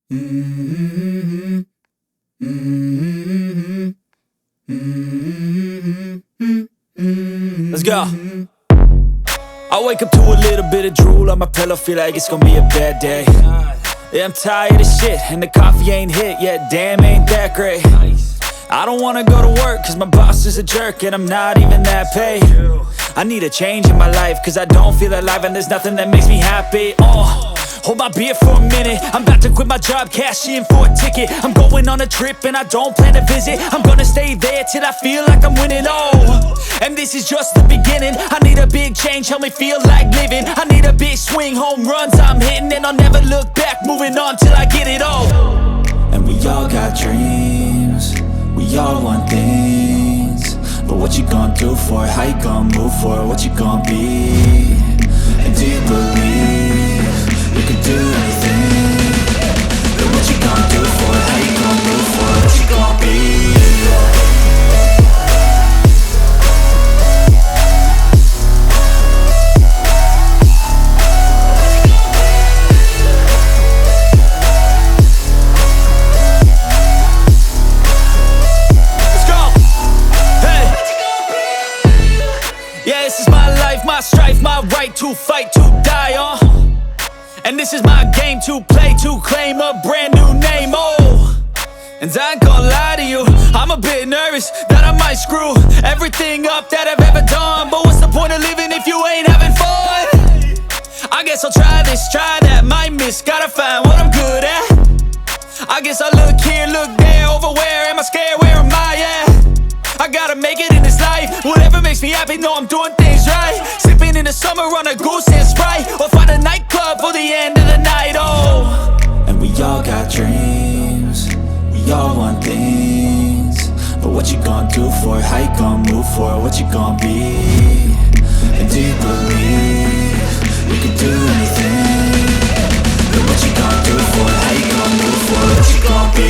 Let's go. I wake up to a little bit of drool on my pillow, feel like it's gonna be a bad day. Yeah, I'm tired of shit, and the coffee ain't hit yet, damn, ain't that great. I don't wanna go to work, cause my boss is a jerk, and I'm not even that paid. I need a change in my life, cause I don't feel alive, and there's nothing that makes me happy. Hold my beer for a minute, I'm about to quit my job, cash in for a ticket. I'm going on a trip and I don't plan to visit. I'm gonna stay there till I feel like I'm winning, and this is just the beginning. I need a big change, help me feel like living. I need a big swing, home runs I'm hitting, and I'll never look back, moving on till I get it all. And we all got dreams, we all want things, but what you gonna do for it? How you gonna move for it? What you gonna be? And do you believe you can do anything? But what you gonna do for it? How you gonna move for it? What you gonna be? My strife, my right to fight, to die on. And this is my game to play, to claim a brand new name, And I ain't gonna lie to you, I'm a bit nervous that I might screw everything up that I've ever done. But what's the point of living if you ain't having fun? I guess I'll try this, try that, might miss, gotta find what I'm good at. I guess I look here, look there, over where am I scared, where am I at? I gotta make it in this life, whatever makes me happy, know I'm doing things right. Sipping in the summer on a goose and Sprite, or find a nightclub for the end of the night, And we all got dreams, we all want things, but what you gonna do for it? How you gonna move for it? What you gonna be? And do you believe you can do anything? But what you gonna do for it? How you gonna move for it? What you gonna be?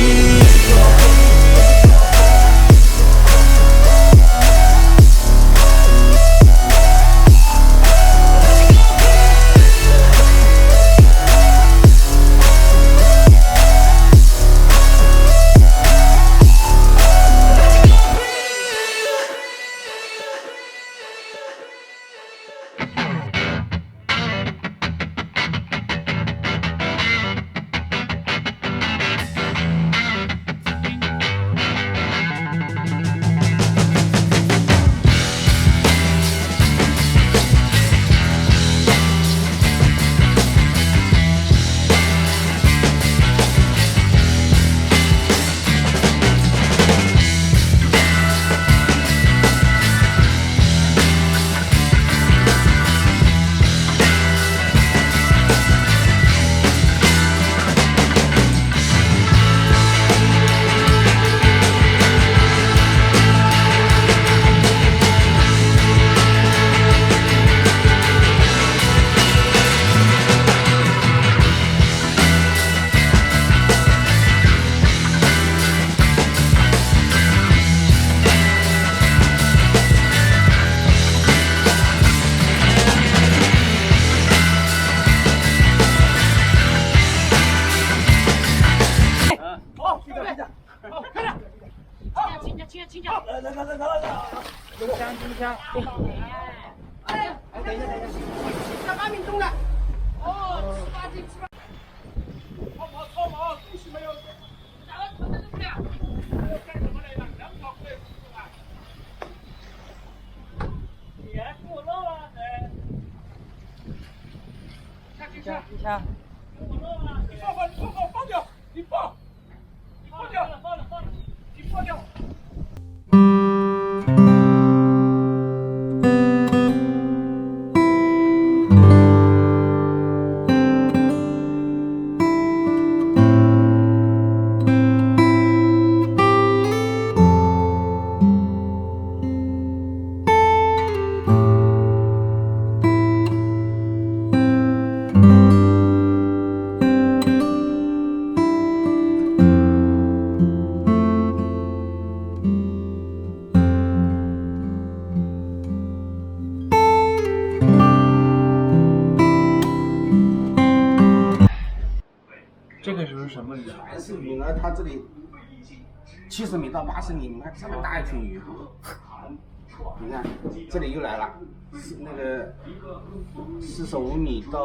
一下，你放掉，你放掉，你放掉。是什么鱼？全是鱼呢，它这里70米到80米，你看这么大一群鱼，你看这里又来了，是那个45米到。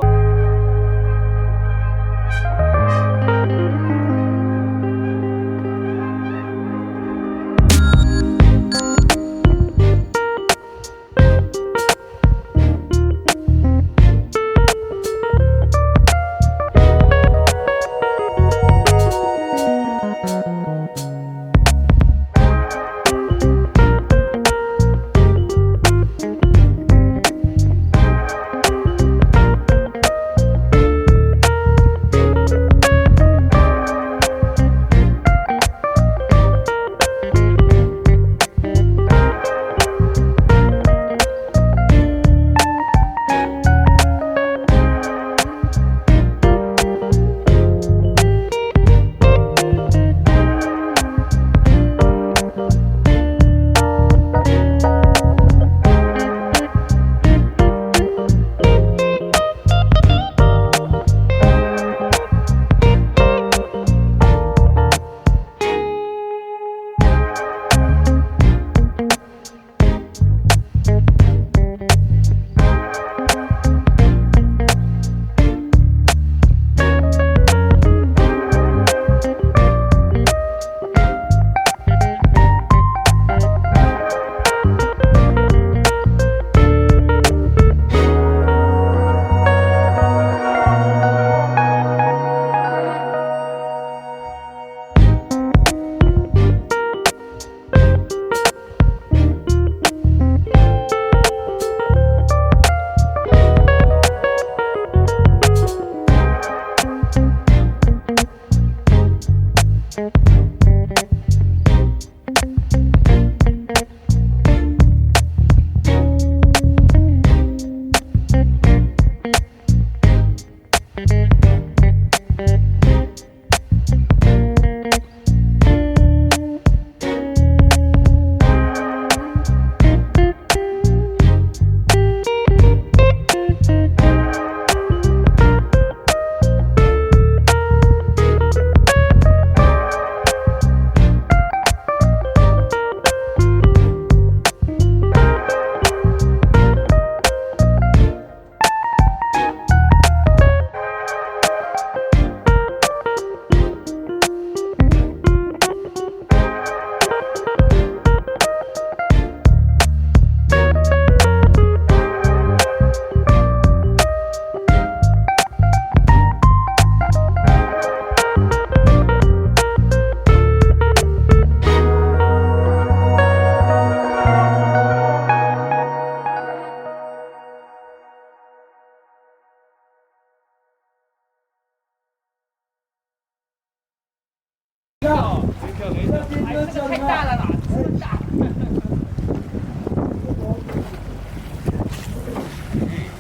太大了啦，真大。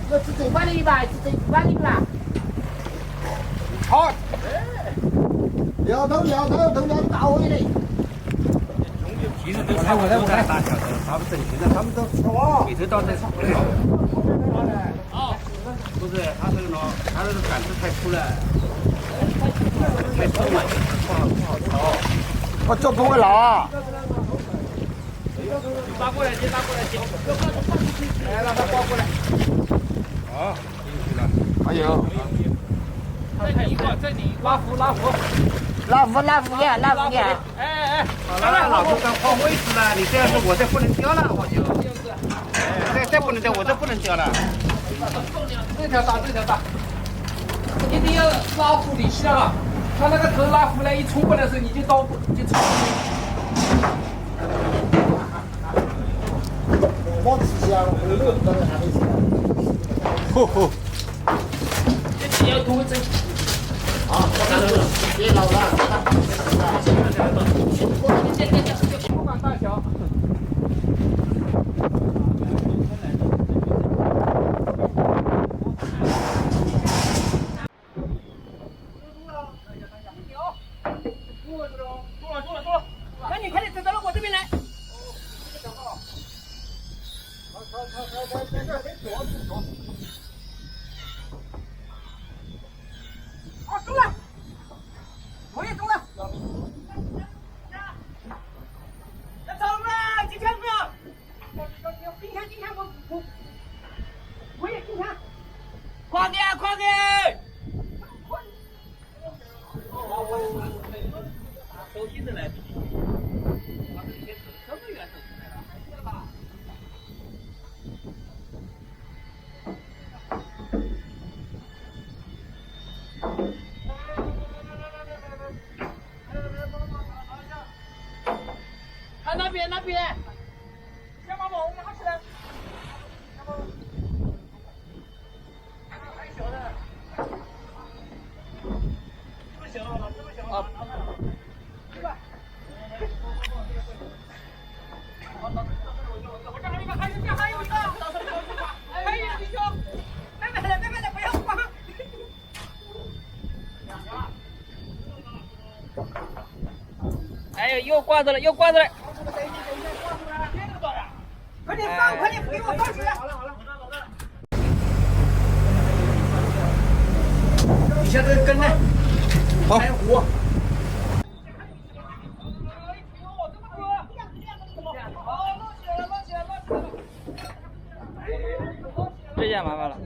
我只走半里吧，只走半里吧。好，摇头摇头，头摇到位嘞。其实都差不多大小的，差不多现在他们都每头到这差不多。啊，不是，他这个呢，他这个杆子太粗了，太重了，不好操。我做不会老啊。拉过来，先拉过来，先。来，让他挂过来。好，进去了。还有。再拧一个，再拧一个。拉扶，拉扶。拉扶呀，拉扶呀。哎，好了，老夫刚换位置了，你这样子我这不能掉了，我就。再不能掉，我这不能掉了。这条大，一定要拉扶理气了啊！他那个头拉扶来一冲过来的时候，你就冲。我吃香，回路当然还没吃。吼吼。这要多整。好，别老了。不管大小。赶紧，快点，走到了我这边来。啊，够了！手机的来不及，他这里面这么远走出来了，知道吧？看那边，小毛毛，我们好起来。还小的，这么小了，这么小了，对吧？我这里面还有一个，还有一个弟兄，别买了，不要慌。哎呦，又挂着了，又挂着了。快点放，快点给我放水！好了，底下这个根呢？好，还有湖。这下麻烦了。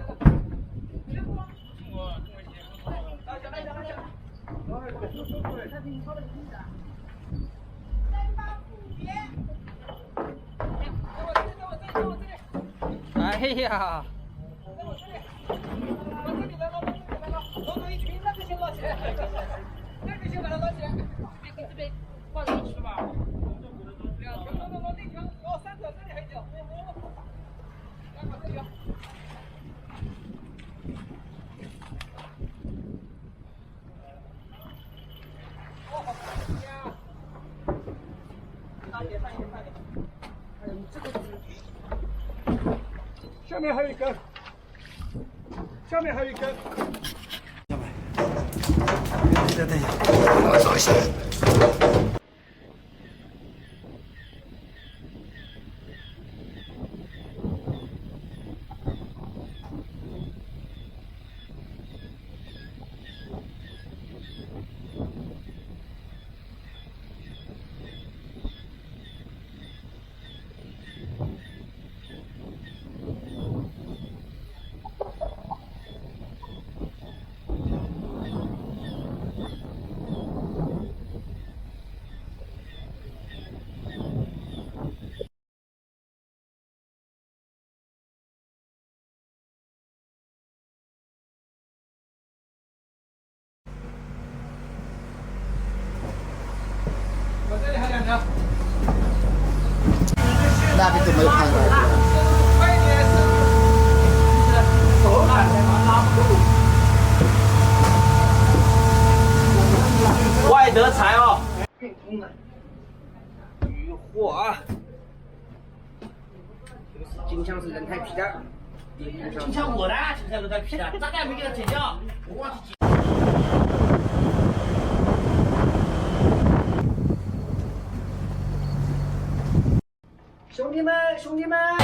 哎呀！下面还有一根，下面还有一根。等一下，我找一下。我这里还两条。那边都没有看到。快点，手拉不住。外德才哦，运通的渔获啊！金枪是人太皮的，金枪我的，金枪都在皮的，咋个还没给他剪掉？我忘记剪。兄弟们，